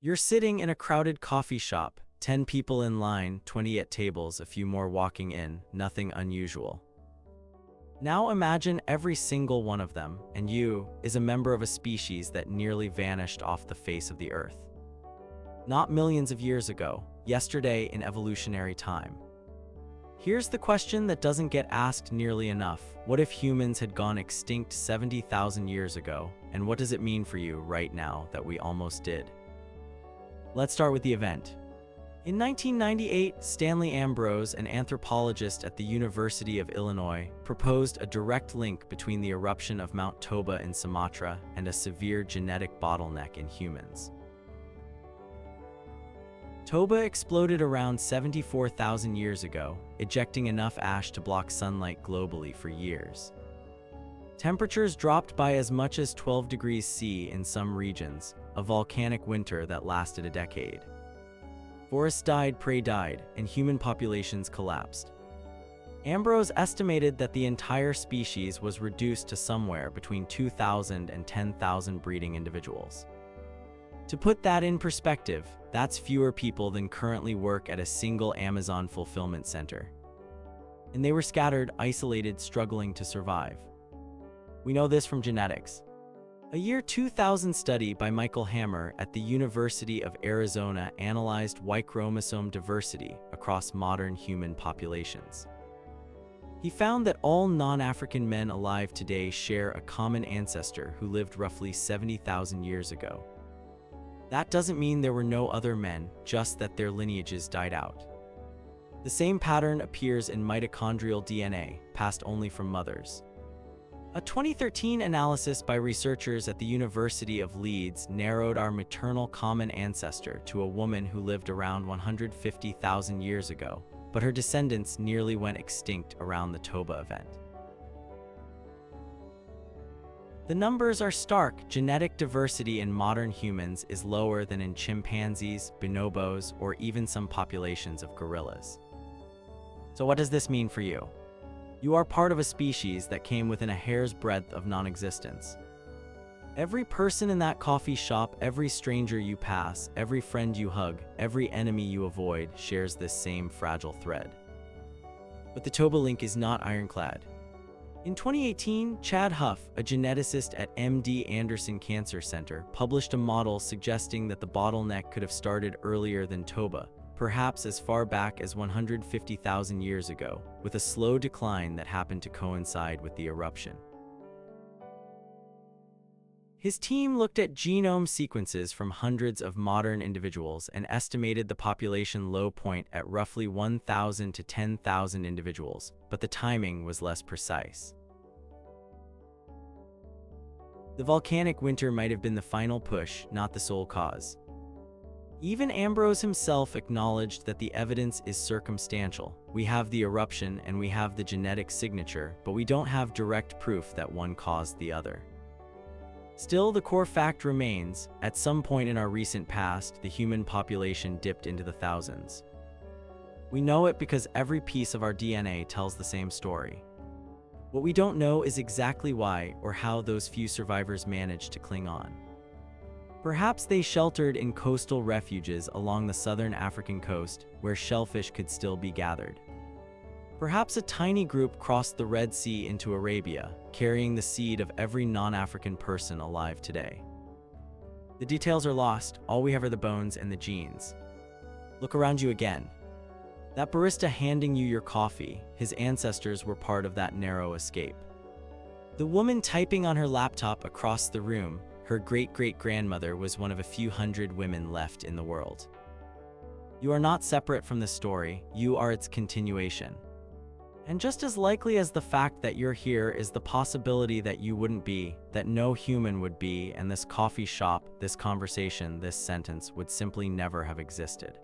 You're sitting in a crowded coffee shop, 10 people in line, 20 at tables, a few more walking in, nothing unusual. Now imagine every single one of them, and you, is a member of a species that nearly vanished off the face of the Earth. Not millions of years ago, yesterday in evolutionary time. Here's the question that doesn't get asked nearly enough. What if humans had gone extinct 70,000 years ago, and what does it mean for you right now that we almost did? Let's start with the event. In 1998, Stanley Ambrose, an anthropologist at the University of Illinois, proposed a direct link between the eruption of Mount Toba in Sumatra and a severe genetic bottleneck in humans. Toba exploded around 74,000 years ago, ejecting enough ash to block sunlight globally for years. Temperatures dropped by as much as 12 degrees C in some regions, a volcanic winter that lasted a decade. Forests died, prey died, and human populations collapsed. Ambrose estimated that the entire species was reduced to somewhere between 2,000 and 10,000 breeding individuals. To put that in perspective, that's fewer people than currently work at a single Amazon fulfillment center. And they were scattered, isolated, struggling to survive. We know this from genetics. A year 2000 study by Michael Hammer at the University of Arizona analyzed Y chromosome diversity across modern human populations. He found that all non-African men alive today share a common ancestor who lived roughly 70,000 years ago. That doesn't mean there were no other men, just that their lineages died out. The same pattern appears in mitochondrial DNA, passed only from mothers. A 2013 analysis by researchers at the University of Leeds narrowed our maternal common ancestor to a woman who lived around 150,000 years ago, but her descendants nearly went extinct around the Toba event. The numbers are stark. Genetic diversity in modern humans is lower than in chimpanzees, bonobos, or even some populations of gorillas. So what does this mean for you? You are part of a species that came within a hair's breadth of non-existence. Every person in that coffee shop, every stranger you pass, every friend you hug, every enemy you avoid shares this same fragile thread. But the Toba link is not ironclad. In 2018, Chad Huff, a geneticist at MD Anderson Cancer Center, published a model suggesting that the bottleneck could have started earlier than Toba, perhaps as far back as 150,000 years ago, with a slow decline that happened to coincide with the eruption. His team looked at genome sequences from hundreds of modern individuals and estimated the population low point at roughly 1,000 to 10,000 individuals, but the timing was less precise. The volcanic winter might have been the final push, not the sole cause. Even Ambrose himself acknowledged that the evidence is circumstantial. We have the eruption and we have the genetic signature, but we don't have direct proof that one caused the other. Still, the core fact remains, at some point in our recent past, the human population dipped into the thousands. We know it because every piece of our DNA tells the same story. What we don't know is exactly why or how those few survivors managed to cling on. Perhaps they sheltered in coastal refuges along the southern African coast, where shellfish could still be gathered. Perhaps a tiny group crossed the Red Sea into Arabia, carrying the seed of every non-African person alive today. The details are lost, all we have are the bones and the genes. Look around you again. That barista handing you your coffee, his ancestors were part of that narrow escape. The woman typing on her laptop across the room, her great-great-grandmother was one of a few hundred women left in the world. You are not separate from the story, you are its continuation. And just as likely as the fact that you're here is the possibility that you wouldn't be, that no human would be, and this coffee shop, this conversation, this sentence would simply never have existed.